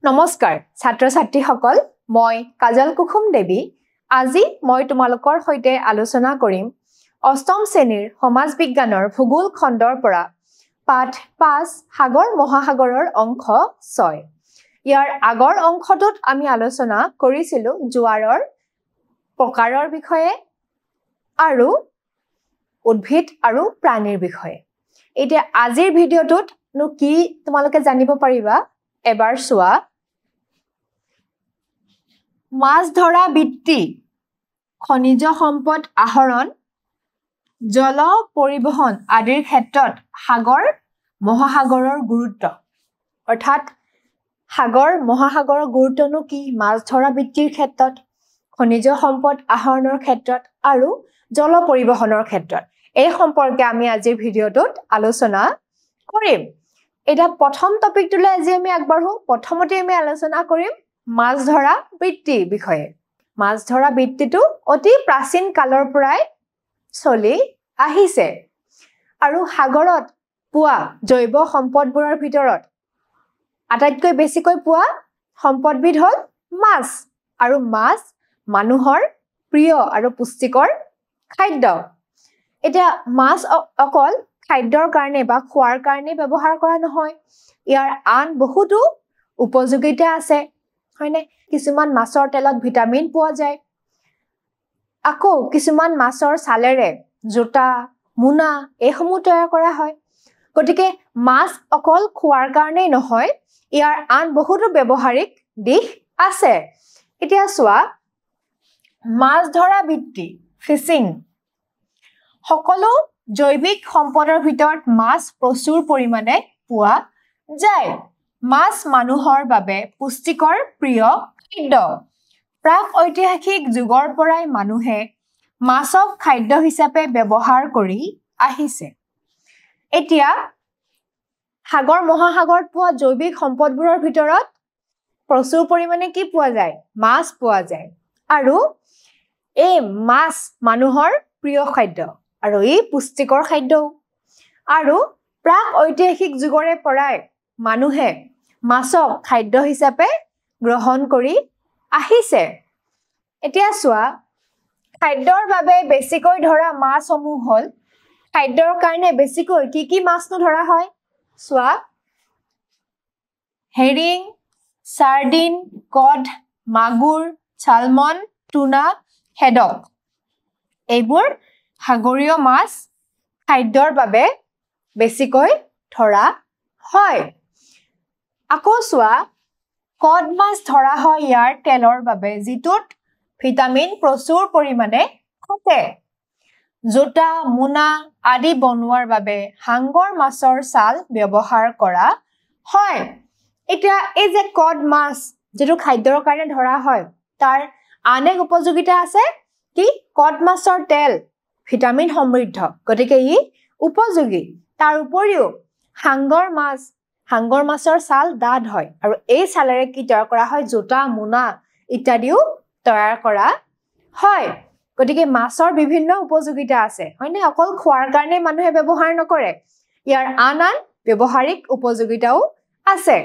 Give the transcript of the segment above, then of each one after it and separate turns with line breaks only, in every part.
নমস্কাৰ ছাত্ৰ ছাত্ৰীসকল মই কাজল কুসুম দেৱী আজি মই তোমালোকৰ সৈতে আলোচনা কৰিম অষ্টম শ্ৰেণীৰ সমাজ বিজ্ঞানৰ ভূগোল খণ্ডৰ পৰা পাঠ 5 সাগৰ মহাসাগৰৰ অংশ 6 ইয়াৰ আগৰ অংশটোত আমি আলোচনা কৰিছিলো জোৱাৰৰ প্ৰকাৰৰ বিষয়ে আৰু উদ্ভিদ আৰু প্ৰাণীৰ বিষয়ে এতিয়া আজিৰ ভিডিঅটোত কি তোমালোকে জানিব পাৰিবা এবাৰ চোৱা মাছ ধৰা বৃত্তি খনিজ সম্পদ আহৰণ জল পৰিবহন আদিৰ ক্ষেত্ৰত সাগৰ মহাসাগৰৰ গুৰুত্ব অৰ্থাৎ সাগৰ মহাসাগৰৰ গুৰুত্বনো কি মাছ ধৰা বৃত্তিৰ ক্ষেত্ৰত খনিজ সম্পদ আহৰণৰ ক্ষেত্ৰত আৰু জল পৰিবহনৰ ক্ষেত্ৰত এই সম্পৰ্কে আমি আজিৰ ভিডিঅটোত আলোচনা কৰিম এটা প্ৰথম টপিকটোলৈ আজি আমি আগবাঢ়ো প্ৰথমতে আমি আলোচনা কৰিম মাছ ধৰা বৃত্তিৰ বিষয়ে মাছ ধৰা বৃত্তিটো অতি প্ৰাচীন কালৰ পৰাই চলি আহিছে আৰু সাগৰত পোৱা জৈৱ সম্পদবোৰৰ ভিতৰত আটাইতকৈ বেছিকৈ পোৱা সম্পদবিধ হ'ল মাছ আৰু মাছ মানুহৰ প্ৰিয় আৰু পুষ্টিকৰ খাদ্য এতিয়া মাছ অকল খাদ্যৰ কাৰণে বা খোৱাৰ কাৰণে ব্যৱহাৰ কৰা নহয় ইয়াৰ আন বহুতো উপযোগিতা আছে হয়নে কিছুমান মাছৰ তেলত ভিটামিন পোৱা যায় আকৌ কিছুমান মাছৰ ছালেৰে জোতা মুনা এইসমূহ তৈয়াৰ কৰা হয় গতিকে মাছ অকল খোৱাৰ কাৰণেই নহয় ইয়াৰ আন বহুতো ব্যৱহাৰিক দিশ আছে এতিয়া চোৱা মাছ ধৰা বৃত্তি ফিচিং সকলো জৈৱিক সম্পদৰ ভিতৰত মাছ প্ৰচুৰ পৰিমাণে পোৱা যায় মাছ মানুহৰ বাবে পুষ্টিকৰ প্ৰিয় খাদ্য প্ৰাক ঐতিহাসিক যুগৰ পৰাই মানুহে মাছক খাদ্য হিচাপে ব্যৱহাৰ কৰি আহিছে এতিয়া সাগৰ মহাসাগৰত পোৱা জৈৱিক সম্পদবোৰৰ ভিতৰত প্ৰচুৰ পৰিমাণে কি পোৱা যায় মাছ পোৱা যায় আৰু এই মাছ মানুহৰ প্ৰিয় খাদ্য আৰু এই পুষ্টিকৰ খাদ্য আৰু প্ৰাক ঐতিহাসিক যুগৰে পৰাই মানুহে মাছক খাদ্য হিচাপে গ্ৰহণ কৰি আহিছে এতিয়া চোৱা খাদ্যৰ বাবে বেছিকৈ ধৰা মাছসমূহ হ'ল খাদ্যৰ কাৰণে বেছিকৈ কি মাছনো ধৰা হয় চোৱা হেৰিং সাৰ্ডিন কড মাগুৰ সালমন টুনা হেডক এইবোৰ সাগৰীয় মাছ খাদ্যৰ বাবে বেছিকৈ ধৰা হয় আকৌ চোৱা কড মাছ ধৰা হয় ইয়াৰ তেলৰ বাবে যিটোত ভিটামিন প্ৰচুৰ পৰিমাণে থাকে জোতা মুনা আদি বনোৱাৰ বাবে হাংগৰ মাছৰ ছাল ব্যৱহাৰ কৰা হয় এতিয়া এই যে কড মাছ যেটো খাদ্যৰ কাৰণে ধৰা হয় তাৰ আন এক উপযোগিতা আছে কি কড মাছৰ তেল ভিটামিন সমৃদ্ধ গতিকে ই উপযোগী তাৰ উপৰিও হাংগৰ মাছৰ ছাল ডাঠ হয় আৰু এই ছালেৰে কি তৈয়াৰ কৰা হয় জোতা মুনা ইত্যাদিও তৈয়াৰ কৰা হয় গতিকে মাছৰ বিভিন্ন উপযোগিতা আছে হয়নে অকল খোৱাৰ কাৰণে মানুহে ব্যৱহাৰ নকৰে ইয়াৰ আন ব্যৱহাৰিক উপযোগিতাও আছে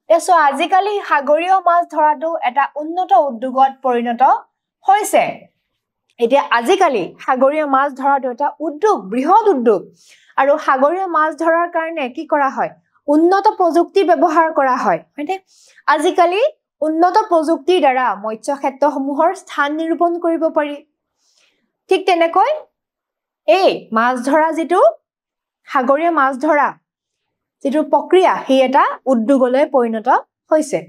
এসো আজিকালি সাগৰীয় মাছ ধৰাটো এটা উন্নত উদ্যোগত পৰিণত হৈছে এতিয়া আজিকালি সাগৰীয় মাছ ধৰাটো এটা উদ্যোগ বৃহৎ উদ্যোগ আৰু সাগৰীয় মাছ ধৰাৰ কাৰণে কি কৰা হয় উন্নত প্ৰযুক্তি ব্যৱহাৰ কৰা হয় হয়নে আজিকালি উন্নত প্ৰযুক্তিৰ দ্বাৰা মৎস্য ক্ষেত্ৰসমূহৰ স্থান নিৰূপণ কৰিব পাৰি ঠিক তেনেকৈ এই মাছ ধৰা যিটো সাগৰীয় মাছ ধৰা যিটো প্ৰক্ৰিয়া হি এটা উদ্যোগলৈ পৰিণত হৈছে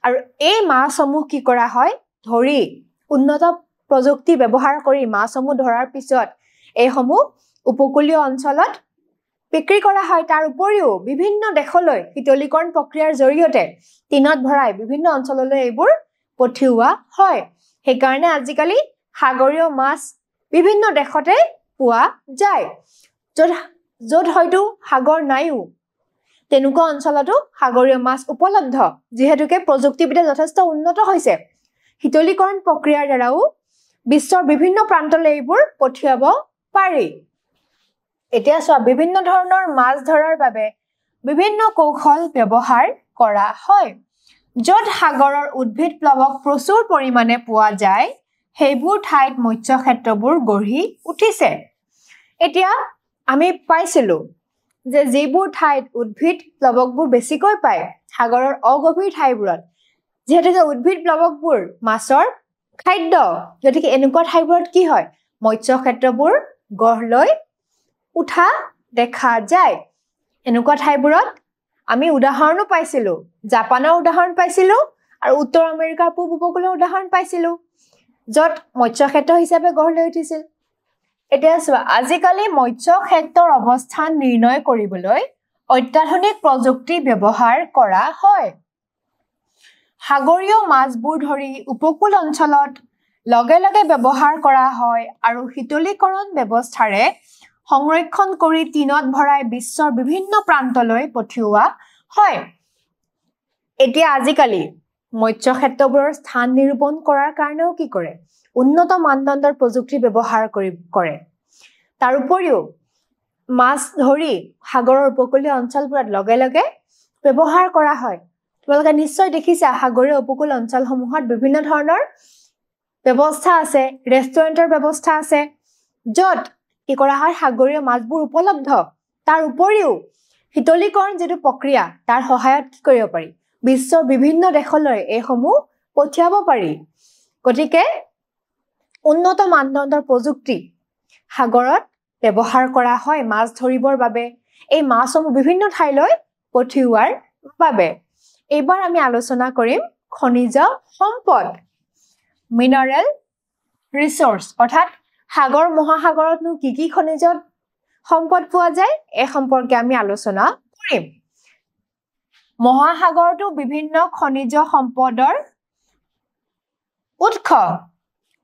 আৰু এই মাছসমূহ কি কৰা হয় ধৰি উন্নত প্ৰযুক্তি ব্যৱহাৰ কৰি মাছসমূহ ধৰাৰ পিছত এইসমূহ উপকূলীয় অঞ্চলত বিক্ৰী কৰা হয় তাৰ উপৰিও বিভিন্ন দেশলৈ শীতলীকৰণ প্ৰক্ৰিয়াৰ জৰিয়তে তিনত ভৰাই বিভিন্ন অঞ্চললৈ এইবোৰ পঠিওৱা হয় সেইকাৰণে আজিকালি সাগৰীয় মাছ বিভিন্ন দেশতে পোৱা যায় য'ত হয়তো সাগৰ নাইও তেনেকুৱা অঞ্চলতো সাগৰীয় মাছ উপলব্ধ যিহেতুকে প্ৰযুক্তিবিদ্যা যথেষ্ট উন্নত হৈছে শীতলীকৰণ প্ৰক্ৰিয়াৰ দ্বাৰাও বিশ্বৰ বিভিন্ন প্ৰান্তলৈ এইবোৰ পঠিয়াব পাৰি এতিয়া চোৱা বিভিন্ন ধৰণৰ মাছ ধৰাৰ বাবে বিভিন্ন কৌশল ব্যৱহাৰ কৰা হয় য'ত সাগৰৰ উদ্ভিদ প্লৱক প্ৰচুৰ পৰিমাণে পোৱা যায় সেইবোৰ ঠাইত মৎস্য ক্ষেত্ৰবোৰ গঢ়ি উঠিছে এতিয়া আমি পাইছিলো যে যিবোৰ ঠাইত উদ্ভিদ প্লৱকবোৰ বেছিকৈ পায় সাগৰৰ অগভীৰ ঠাইবোৰত যেহেতু উদ্ভিদ প্লৱকবোৰ মাছৰ খাদ্য গতিকে এনেকুৱা ঠাইবোৰত কি হয় মৎস্য ক্ষেত্ৰবোৰ গঢ় লৈ উঠা দেখা যায় এনেকুৱা ঠাইবোৰত আমি উদাহৰণো পাইছিলো জাপানৰ উদাহৰণ পাইছিলো আৰু উত্তৰ আমেৰিকাৰ পূব উপকূলৰ উদাহৰণ পাইছিলো য'ত মৎস্য ক্ষেত্ৰ হিচাপে গঢ় লৈ উঠিছিল এতিয়া চোৱা আজিকালি মৎস্য ক্ষেত্ৰৰ অৱস্থান নিৰ্ণয় কৰিবলৈ অত্যাধুনিক প্ৰযুক্তি ব্যৱহাৰ কৰা হয় সাগৰীয় মাছবোৰ ধৰি উপকূল অঞ্চলত লগে লগে ব্যৱহাৰ কৰা হয় আৰু শীতলীকৰণ ব্যৱস্থাৰে সংৰক্ষণ কৰি টিনত ভৰাই বিশ্বৰ বিভিন্ন প্ৰান্তলৈ পঠিওৱা হয় এতিয়া আজিকালি মৎস্য ক্ষেত্ৰবোৰৰ স্থান নিৰূপণ কৰাৰ কাৰণেও কি কৰে উন্নত মানদণ্ডৰ প্ৰযুক্তি ব্যৱহাৰ কৰে তাৰ উপৰিও মাছ ধৰি সাগৰৰ উপকূলীয় অঞ্চলবোৰত লগে লগে ব্যৱহাৰ কৰা হয় তোমালোকে নিশ্চয় দেখিছা সাগৰীয় উপকূল অঞ্চলসমূহত বিভিন্ন ধৰণৰ ব্যৱস্থা আছে ৰেষ্টুৰেণ্টৰ ব্যৱস্থা আছে য'ত কি কৰা হয় সাগৰীয় মাছবোৰ উপলব্ধ তাৰ উপৰিও শীতলীকৰণ যেটো প্ৰক্ৰিয়া তাৰ সহায়ত কি কৰিব পাৰি বিশ্বৰ বিভিন্ন দেশলৈ এইসমূহ পঠিয়াব পাৰি গতিকে উন্নত মানদণ্ডৰ প্ৰযুক্তি সাগৰত ব্যৱহাৰ কৰা হয় মাছ ধৰিবৰ বাবে এই মাছসমূহ বিভিন্ন ঠাইলৈ পঠিওৱাৰ বাবে এইবাৰ আমি আলোচনা কৰিম খনিজ সম্পদ মিনাৰেল ৰিসোৰ্স অৰ্থাৎ সাগৰ মহাসাগৰতনো কি খনিজ সম্পদ পোৱা যায় এই সম্পৰ্কে আমি আলোচনা কৰিম মহাসাগৰটো বিভিন্ন খনিজ সম্পদৰ উৎস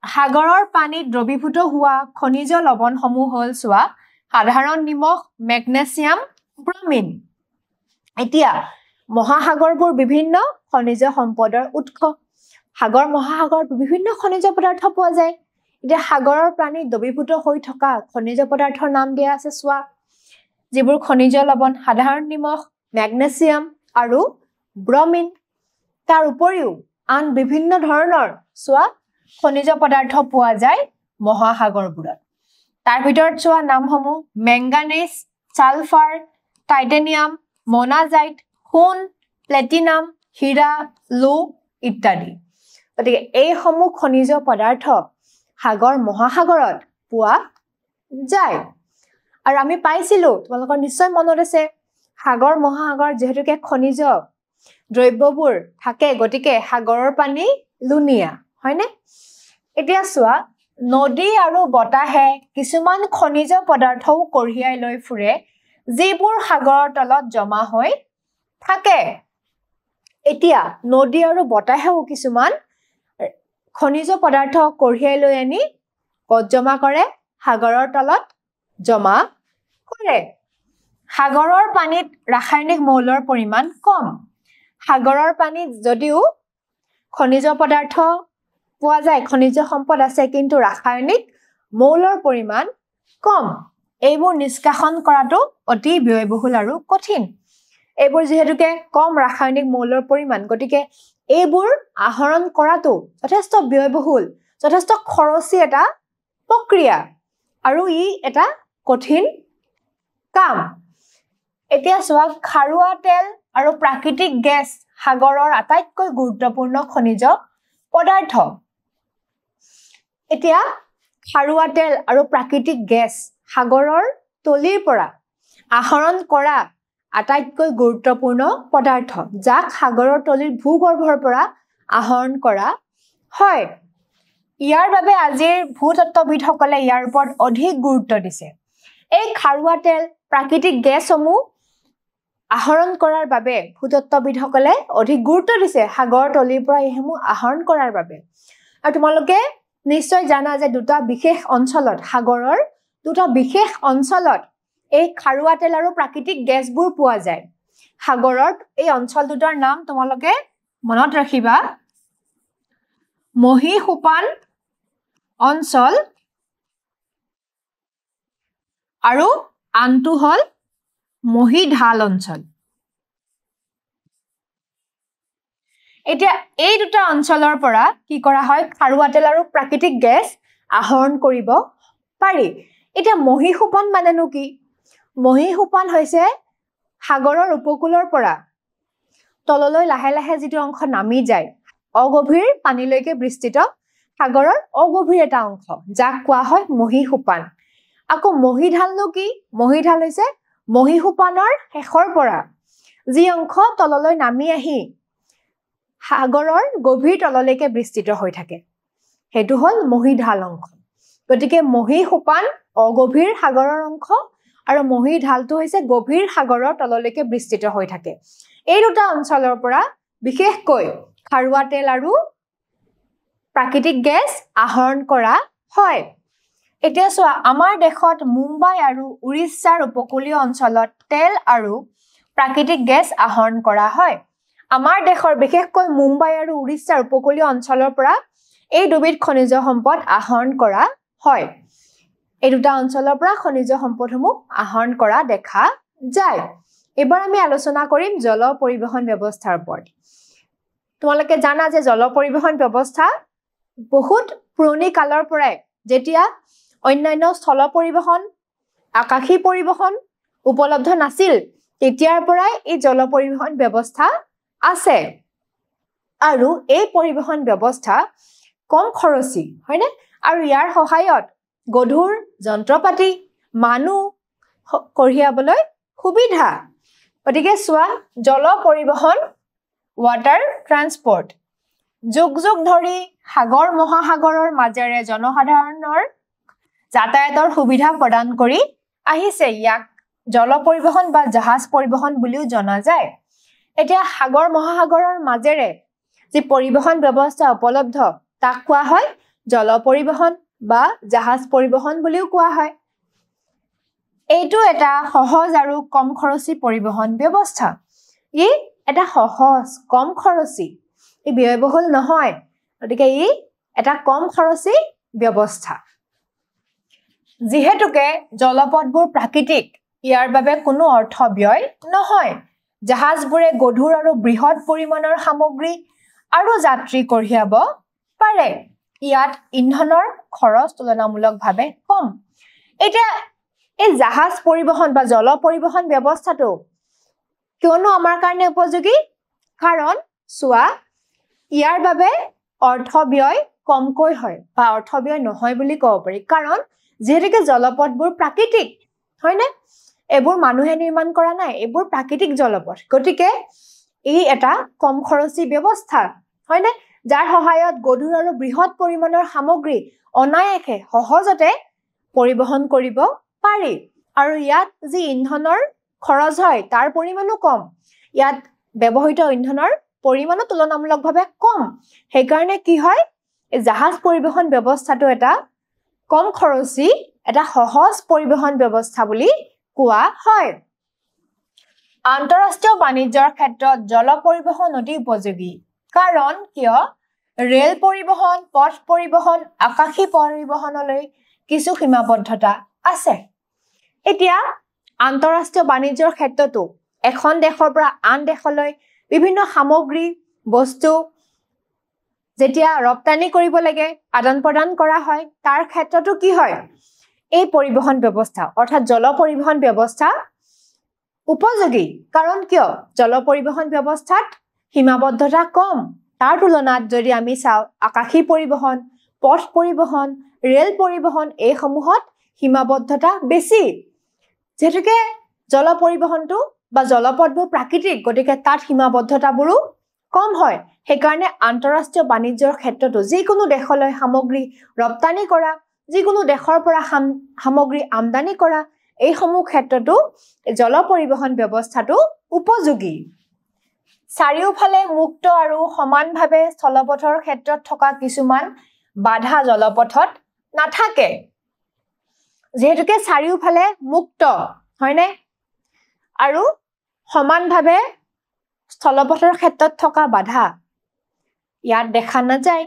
সাগৰৰ পানীত দ্ৰৱীভূত হোৱা খনিজ লৱণসমূহ হ'ল চোৱা সাধাৰণ নিমখ মেগনেছিয়াম ব্ৰমিন এতিয়া মহাসাগৰবোৰ বিভিন্ন খনিজ সম্পদৰ উৎস সাগৰ মহাসাগৰত বিভিন্ন খনিজ পদাৰ্থ পোৱা যায় এতিয়া সাগৰৰ পানীত দ্ৰৱীভূত হৈ থকা খনিজ পদাৰ্থৰ নাম দিয়া আছে চোৱা যিবোৰ খনিজ লৱণ সাধাৰণ নিমখ মেগনেছিয়াম আৰু ব্ৰমিন তাৰ উপৰিও আন বিভিন্ন ধৰণৰ চোৱা খনিজ পদাৰ্থ পোৱা যায় মহাসাগৰবোৰত তাৰ ভিতৰত চোৱা নামসমূহ মেংগানিজ সালফাৰ টাইটেনিয়াম মোনাজাইট সোণ প্লেটিনাম হীৰা লো ইত্যাদি গতিকে এইসমূহ খনিজ পদাৰ্থ সাগৰ মহাসাগৰত পোৱা যায় আৰু আমি পাইছিলো তোমালোকৰ নিশ্চয় মনত আছে সাগৰ মহাসাগৰ যেহেতুকে খনিজ দ্ৰব্যবোৰ থাকে গতিকে সাগৰৰ পানী লুনিয়া হয়নে এতিয়া চোৱা নদী আৰু বতাহে কিছুমান খনিজ পদাৰ্থও কঢ়িয়াই লৈ ফুৰে যিবোৰ সাগৰৰ তলত জমা হৈ থাকে এতিয়া নদী আৰু বতাহেও কিছুমান খনিজ পদাৰ্থ কঢ়িয়াই লৈ আনি কত জমা কৰে সাগৰৰ তলত জমা কৰে সাগৰৰ পানীত ৰাসায়নিক মৌলৰ পৰিমাণ কম সাগৰৰ পানীত যদিও খনিজ পদাৰ্থ পোৱা যায় খনিজ সম্পদ আছে কিন্তু ৰাসায়নিক মৌলৰ পৰিমাণ কম এইবোৰ নিষ্কাশন কৰাটো অতি ব্যয়বহুল আৰু কঠিন এইবোৰ যেহেতুকে কম ৰাসায়নিক মৌলৰ পৰিমাণ গতিকে এইবোৰ আহৰণ কৰাটো যথেষ্ট ব্যয়বহুল যথেষ্ট খৰচী এটা প্ৰক্ৰিয়া আৰু ই এটা কঠিন কাম এতিয়া চোৱা খাৰুৱা তেল আৰু প্ৰাকৃতিক গেছ সাগৰৰ আটাইতকৈ গুৰুত্বপূৰ্ণ খনিজ পদাৰ্থ এতিয়া খাৰুৱা তেল আৰু প্ৰাকৃতিক গেছ সাগৰৰ তলিৰ পৰা আহৰণ কৰা আটাইতকৈ গুৰুত্বপূৰ্ণ পদাৰ্থ যাক সাগৰৰ তলিৰ ভূগৰ্ভৰ পৰা আহৰণ কৰা হয় ইয়াৰ বাবে আজিৰ ভূতত্ত্ববিদসকলে ইয়াৰ ওপৰত অধিক গুৰুত্ব দিছে এই খাৰুৱা তেল প্ৰাকৃতিক গেছসমূহ আহৰণ কৰাৰ বাবে ভূতত্ত্ববিদসকলে অধিক গুৰুত্ব দিছে সাগৰৰ তলিৰ পৰা এইসমূহ আহৰণ কৰাৰ বাবে আৰু তোমালোকে নিশ্চয় জানা যে দুটা বিশেষ অঞ্চলত সাগৰৰ দুটা বিশেষ অঞ্চলত এই খাৰুৱা তেল আৰু প্ৰাকৃতিক গেছবোৰ পোৱা যায় সাগৰৰ এই অঞ্চল দুটাৰ নাম তোমালোকে মনত ৰাখিবা মহীসোপান অঞ্চল আৰু আনটো হল মহীঢাল অঞ্চল এতিয়া এই দুটা অঞ্চলৰ পৰা কি কৰা হয় খাৰুৱা তেল আৰু প্ৰাকৃতিক গেছ আহৰণ কৰিব পাৰি এতিয়া মহীসোপন মানেনো কি মহীসোপন হৈছে সাগৰৰ উপকূলৰ পৰা তললৈ লাহে লাহে যিটো অংশ নামি যায় অগভীৰ পানীলৈকে বিস্তৃত সাগৰৰ অগভীৰ এটা অংশ যাক কোৱা হয় মহীসোপান আকৌ মহীঢালনো কি মহীঢাল হৈছে মহীসোপানৰ শেষৰ পৰা যি অংশ তললৈ নামি আহি সাগৰৰ গভীৰ তললৈকে বিস্তৃত হৈ থাকে হেতু হল মহীঢাল অংশ গতিকে মহীসোপান অগভীৰ সাগৰৰ অংশ আৰু মহীঢালটো হৈছে গভীৰ সাগৰৰ তললৈকে বিস্তৃত হৈ থাকে এই দুটা অঞ্চলৰ পৰা বিশেষকৈ খাৰুৱা তেল আৰু প্ৰাকৃতিক গেছ আহৰণ কৰা হয় এতিয়া চোৱা আমাৰ দেশত মুম্বাই আৰু উৰিষ্যাৰ উপকূলীয় অঞ্চলত তেল আৰু প্ৰাকৃতিক গেছ আহৰণ কৰা হয় আমাৰ দেশৰ বিশেষকৈ মুম্বাই আৰু উৰিষ্যাৰ উপকূলীয় অঞ্চলৰ পৰা এই দুবিধ খনিজ সম্পদ আহৰণ কৰা হয় এই দুটা অঞ্চলৰ পৰা খনিজ সম্পদসমূহ আহৰণ কৰা দেখা যায় এবাৰ আমি আলোচনা কৰিম জল পৰিবহণ ব্যৱস্থাৰ ওপৰত তোমালোকে জানা যে জল পৰিবহণ ব্যৱস্থা বহুত পুৰণি কালৰ পৰাই যেতিয়া অন্যান্য স্থল পৰিবহণ আকাশী পৰিবহণ উপলব্ধ নাছিল তেতিয়াৰ পৰাই এই জল পৰিবহণ ব্যৱস্থা আছে আৰু এই পৰিবহণ ব্যৱস্থা কম খৰচী হয়নে আৰু ইয়াৰ সহায়ত গধুৰ যন্ত্ৰপাতি মানুহ কঢ়িয়াবলৈ সুবিধা গতিকে চোৱা জল পৰিবহণ ৱাটাৰ ট্ৰান্সপৰ্ট যুগ যুগ ধৰি সাগৰ মহাসাগৰৰ মাজেৰে জনসাধাৰণৰ যাতায়াতৰ সুবিধা প্ৰদান কৰি আহিছে ইয়াক জল পৰিবহণ বা জাহাজ পৰিবহণ বুলিও জনা যায় এতিয়া সাগৰ মহাসাগৰৰ মাজেৰে যি পৰিবহণ ব্যৱস্থা উপলব্ধ তাক কোৱা হয় জল পৰিবহণ বা জাহাজ পৰিবহণ বুলিও কোৱা হয় এইটো এটা সহজ আৰু কম খৰচী পৰিবহণ ব্যৱস্থা ই এটা সহজ কম খৰচী ই ব্যয়বহুল নহয় গতিকে ই এটা কম খৰচী ব্যৱস্থা যিহেতুকে জলপথবোৰ প্ৰাকৃতিক ইয়াৰ বাবে কোনো অৰ্থ ব্যয় নহয় জাহাজবোৰে গধুৰ আৰু বৃহৎ পৰিমাণৰ সামগ্ৰী আৰু যাত্ৰী কঢ়িয়াব পাৰে ইয়াত ইন্ধনৰ খৰচ তুলনামূলকভাৱে কম এতিয়া এই জাহাজ পৰিবহণ বা জল পৰিবহণ ব্যৱস্থাটো কিয়নো আমাৰ কাৰণে উপযোগী কাৰণ চোৱা ইয়াৰ বাবে অৰ্থ ব্যয় কমকৈ হয় বা অৰ্থ ব্যয় নহয় বুলি ক'ব পাৰি কাৰণ যেহেতুকে জলপথবোৰ প্ৰাকৃতিক হয়নে এইবোৰ মানুহে নিৰ্মাণ কৰা নাই এইবোৰ প্ৰাকৃতিক জলপথ গতিকে এই এটা কম খৰচী ব্যৱস্থা হয়নে যাৰ সহায়ত গধুৰ আৰু বৃহৎ পৰিমাণৰ সামগ্ৰী অনায়াসে সহজতে পৰিবহণ কৰিব পাৰি আৰু ইয়াত যি ইন্ধনৰ খৰচ হয় তাৰ পৰিমাণো কম ইয়াত ব্যৱহৃত ইন্ধনৰ পৰিমাণো তুলনামূলকভাৱে কম সেইকাৰণে কি হয় এই জাহাজ পৰিবহণ ব্যৱস্থাটো এটা কম খৰচী এটা সহজ পৰিবহণ ব্যৱস্থা বুলি কোৱা হয় আন্তঃৰাষ্ট্ৰীয় বাণিজ্যৰ ক্ষেত্ৰত জল পৰিবহণ অতি উপযোগী কাৰণ কিয় ৰেল পৰিবহণ পথ পৰিবহণ আকাশী পৰিবহণলৈ কিছু সীমাবদ্ধতা আছে এতিয়া আন্তঃৰাষ্ট্ৰীয় বাণিজ্যৰ ক্ষেত্ৰতো এখন দেশৰ পৰা আন দেশলৈ বিভিন্ন সামগ্ৰী বস্তু যেতিয়া ৰপ্তানি কৰিব লাগে আদান প্ৰদান কৰা হয় তাৰ ক্ষেত্ৰতো কি হয় এই পৰিবহণ ব্যৱস্থা অৰ্থাৎ জল পৰিবহণ ব্যৱস্থা উপযোগী কাৰণ কিয় জল পৰিবহণ ব্যৱস্থাত সীমাবদ্ধতা কম তাৰ তুলনাত যদি আমি চাওঁ আকাশী পৰিবহণ পথ পৰিবহণ ৰেল পৰিবহণ এই সমূহত সীমাবদ্ধতা বেছি যেহেতুকে জল পৰিবহণটো বা জলপথবোৰ প্ৰাকৃতিক গতিকে তাত সীমাবদ্ধতাবোৰো কম হয় সেইকাৰণে আন্তঃৰাষ্ট্ৰীয় বাণিজ্যৰ ক্ষেত্ৰতো যিকোনো দেশলৈ সামগ্ৰী ৰপ্তানি কৰা যিকোনো দেশৰ পৰা সামগ্ৰী আমদানি কৰা এই সমূহ ক্ষেত্ৰতো জল পৰিবহণ ব্যৱস্থাটো উপযোগী চাৰিওফালে মুক্ত আৰু সমানভাৱে স্থলপথৰ ক্ষেত্ৰত থকা কিছুমান বাধা জলপথত নাথাকে যেহেতুকে চাৰিওফালে মুক্ত হয়নে আৰু সমানভাৱে স্থলপথৰ ক্ষেত্ৰত থকা বাধা ইয়াত দেখা নাযায়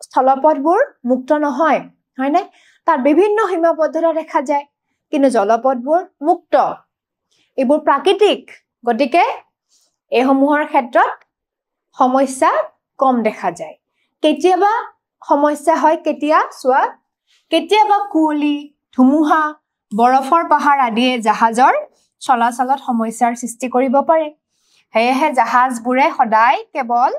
স্থলপথবোৰ মুক্ত নহয় হয়নে তাত বিভিন্ন সীমাবদ্ধতা দেখা যায় কিন্তু জলপথবোৰ মুক্ত এইবোৰ প্ৰাকৃতিক গতিকে এই সমূহৰ ক্ষেত্ৰত সমস্যা কম দেখা যায় কেতিয়াবা সমস্যা হয় কেতিয়া সোৱা কেতিয়াবা কুঁৱলী ধুমুহা বৰফৰ পাহাৰ আদিয়ে জাহাজৰ চলাচলত সমস্যাৰ সৃষ্টি কৰিব পাৰে হেহে জাহাজবোৰে সদায় কেৱল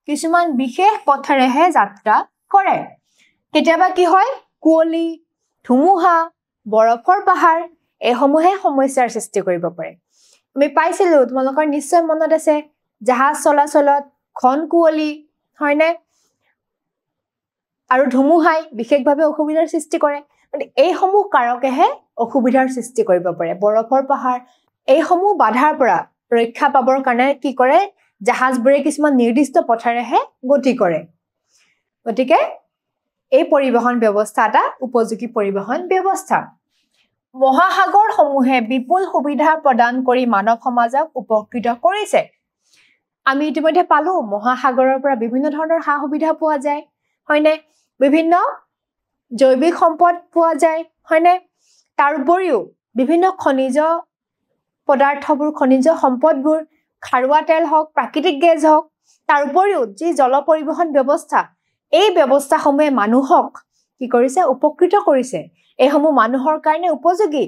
কিছুমান বিশেষ পথৰেহে যাত্ৰা কৰে কেতিয়াবা কি হয় কুঁৱলী ধুমুহা বৰফৰ পাহাৰ এসমূহে সমস্যাৰ সৃষ্টি কৰিব পাৰে আমি পাইছিলো তোমালোকৰ নিশ্চয় মনত আছে জাহাজ চলাচলত ঘন কুঁৱলী হয়নে আৰু ধুমুহাই বিশেষভাৱে অসুবিধাৰ সৃষ্টি কৰে মানে এইসমূহ কাৰকেহে অসুবিধাৰ সৃষ্টি কৰিব পাৰে বৰফৰ পাহাৰ এইসমূহ বাধাৰ পৰা ৰক্ষা পাবৰ কাৰণে কি কৰে জাহাজবোৰে কিছুমান নিৰ্দিষ্ট পথৰেহে গতি কৰে গতিকে এই পৰিবহন ব্যৱস্থা এটা উপযোগী পৰিবহন ব্যৱস্থা মহাসাগৰ সমূহে বিপুল সুবিধা প্ৰদান কৰি মানৱ সমাজক উপকৃত কৰিছে আমি ইতিমধ্যে পালো মহাসাগৰৰ পৰা বিভিন্ন ধৰণৰ সা সুবিধা পোৱা যায় হয়নে বিভিন্ন জৈৱিক সম্পদ পোৱা যায় হয়নে তাৰ উপৰিও বিভিন্ন খনিজ পদাৰ্থবোৰ খনিজ সম্পদবোৰ খাৰুৱা তেল হওক প্ৰাকৃতিক গেছ হওক তাৰ উপৰিও যি জল পৰিবহন ব্যৱস্থা এই ব্যৱস্থাসমূহে মানুহক কি কৰিছে উপকৃত কৰিছে এইসমূহ মানুহৰ কাৰণে উপযোগী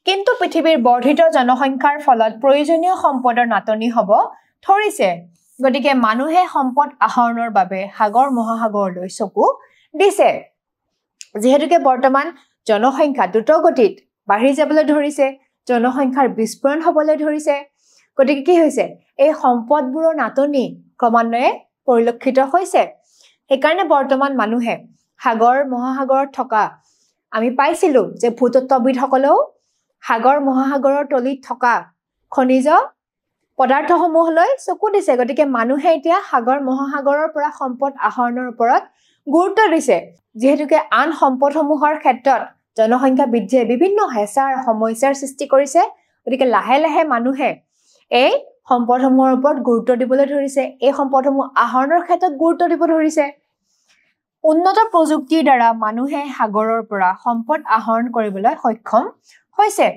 কিন্তু পৃথিৱীৰ বৰ্ধিত জনসংখ্যাৰ ফলত প্ৰয়োজনীয় সম্পদৰ নাটনি হ'ব ধৰিছে গতিকে মানুহে সম্পদ আহৰণৰ বাবে সাগৰ মহাসাগৰলৈ চকু দিছে যেহেতুকে বৰ্তমান জনসংখ্যা দ্ৰুতগতিত বাঢ়ি যাবলৈ ধৰিছে জনসংখ্যাৰ বিস্ফোৰণ হ'বলৈ ধৰিছে গতিকে কি হৈছে এই সম্পদবোৰৰ নাটনি ক্ৰমান্বয়ে পৰিলক্ষিত হৈছে সেইকাৰণে বৰ্তমান মানুহে সাগৰ মহাসাগৰত থকা আমি পাইছিলো যে ভূতত্ত্ববিদসকলেও সাগৰ মহাসাগৰৰ তলিত থকা খনিজ পদাৰ্থসমূহলৈ চকু দিছে গতিকে মানুহে এতিয়া সাগৰ মহাসাগৰৰ পৰা সম্পদ আহৰণৰ ওপৰত গুৰুত্ব দিছে যেহেতুকে আন সম্পদসমূহৰ ক্ষেত্ৰত জনসংখ্যা বৃদ্ধিয়ে বিভিন্ন হেঁচাৰ সমস্যাৰ সৃষ্টি কৰিছে গতিকে লাহে লাহে মানুহে এই সম্পদসমূহৰ ওপৰত গুৰুত্ব দিবলৈ ধৰিছে এই সম্পদসমূহ আহৰণৰ ক্ষেত্ৰত গুৰুত্ব দিব ধৰিছে উন্নত প্ৰযুক্তিৰ দ্বাৰা মানুহে সাগৰৰ পৰা সম্পদ আহৰণ কৰিবলৈ সক্ষম হৈছে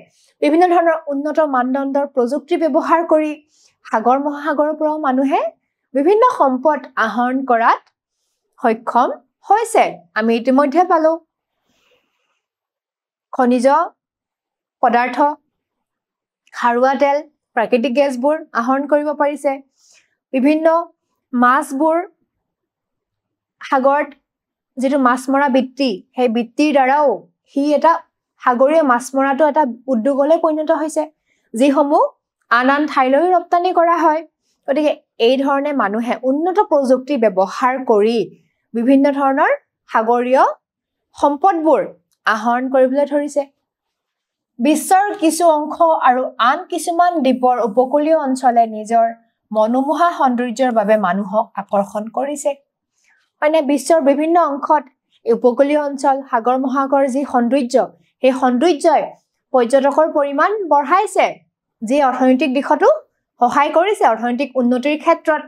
বিভিন্ন ধৰণৰ উন্নত মানদণ্ডৰ প্ৰযুক্তি ব্যৱহাৰ কৰি সাগৰ মহাসাগৰৰ পৰা মানুহে বিভিন্ন সম্পদ আহৰণ কৰাত সক্ষম হৈছে আমি ইতিমধ্যে পালো খনিজ পদাৰ্থ খাৰুৱা তেল প্ৰাকৃতিক গেছবোৰ আহৰণ কৰিব পাৰিছে বিভিন্ন মাছবোৰ সাগৰত যেটো মাছ মৰা বৃত্তি সেই বৃত্তিৰ দ্বাৰাও হি এটা সাগৰীয় মাছ মৰাটো এটা উদ্যোগলৈ পৰিণত হৈছে যিসমূহ আন ঠাইলৈ ৰপ্তানি কৰা হয় গতিকে এই ধৰণে মানুহে উন্নত প্ৰযুক্তি ব্যৱহাৰ কৰি বিভিন্ন ধৰণৰ সাগৰীয় সম্পদবোৰ আহৰণ কৰিবলৈ ধৰিছে বিশ্বৰ কিছু অংশ আৰু আন কিছুমান দ্বীপৰ উপকূলীয় অঞ্চলে নিজৰ মনোমোহা সৌন্দৰ্যৰ বাবে মানুহক আকৰ্ষণ কৰিছে মানে বিশ্বৰ বিভিন্ন অংশত উপকূলীয় অঞ্চল সাগৰ মহাসাগৰৰ যি সৌন্দৰ্য সেই সৌন্দৰ্যই পৰ্যটকৰ পৰিমাণ বঢ়াইছে যি অৰ্থনৈতিক দিশতো সহায় কৰিছে অৰ্থনৈতিক উন্নতিৰ ক্ষেত্ৰত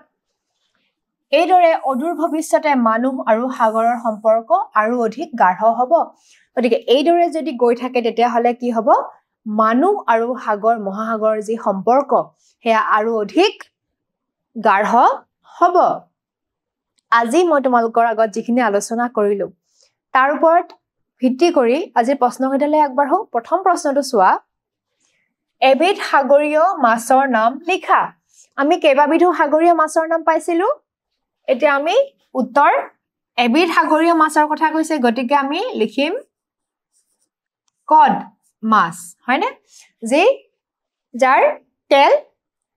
এইদৰে অদূৰ ভৱিষ্যতে মানুহ আৰু সাগৰৰ সম্পৰ্ক আৰু অধিক গাঢ় হ'ব গতিকে এইদৰে যদি গৈ থাকে তেতিয়াহ'লে কি হ'ব মানুহ আৰু সাগৰ মহাসাগৰৰ যি সম্পৰ্ক সেয়া আৰু অধিক গাঢ় হ'ব আজি মই তোমালোকৰ আগত যিখিনি আলোচনা কৰিলো তাৰ ওপৰত ভিত্তি কৰি আজি প্ৰশ্নকেইটালৈ আগবাঢ়ো প্ৰথম প্ৰশ্নটো চোৱা এবিধ সাগৰীয় মাছৰ নাম লিখা আমি কেইবাবিধো সাগৰীয় মাছৰ নাম পাইছিলো এতিয়া আমি উত্তৰ এবিধ সাগৰীয় মাছৰ কথা কৈছে গতিকে আমি লিখিম কড মাছ হয়নে যে যাৰ তেল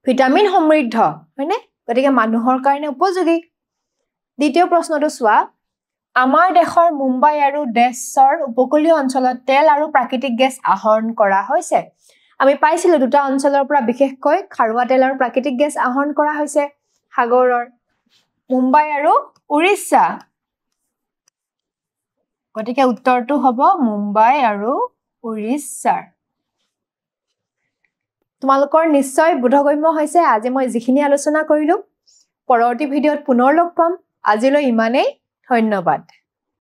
ভিটামিন সমৃদ্ধ হয়নে গতিকে মানুহৰ কাৰণে উপযোগী দ্বিতীয় প্ৰশ্নটো চোৱা আমাৰ দেশৰ মুম্বাই আৰু দেশৰ উপকূলীয় অঞ্চলত তেল আৰু প্ৰাকৃতিক গেছ আহৰণ কৰা হৈছে আমি পাইছিলো দুটা অঞ্চলৰ পৰা বিশেষকৈ খাৰুৱা তেল আৰু প্ৰাকৃতিক গেছ আহৰণ কৰা হৈছে সাগৰৰ মুম্বাই আৰু উৰিষ্যা গতিকে উত্তৰটো হ'ব মুম্বাই আৰু উৰিষ্যাৰ তোমালোকৰ নিশ্চয় বোধগম্য হৈছে আজি মই যিখিনি আলোচনা কৰিলো পৰৱৰ্তী ভিডিঅ'ত পুনৰ লগ পাম আজিলৈ ইমানেই ধন্যবাদ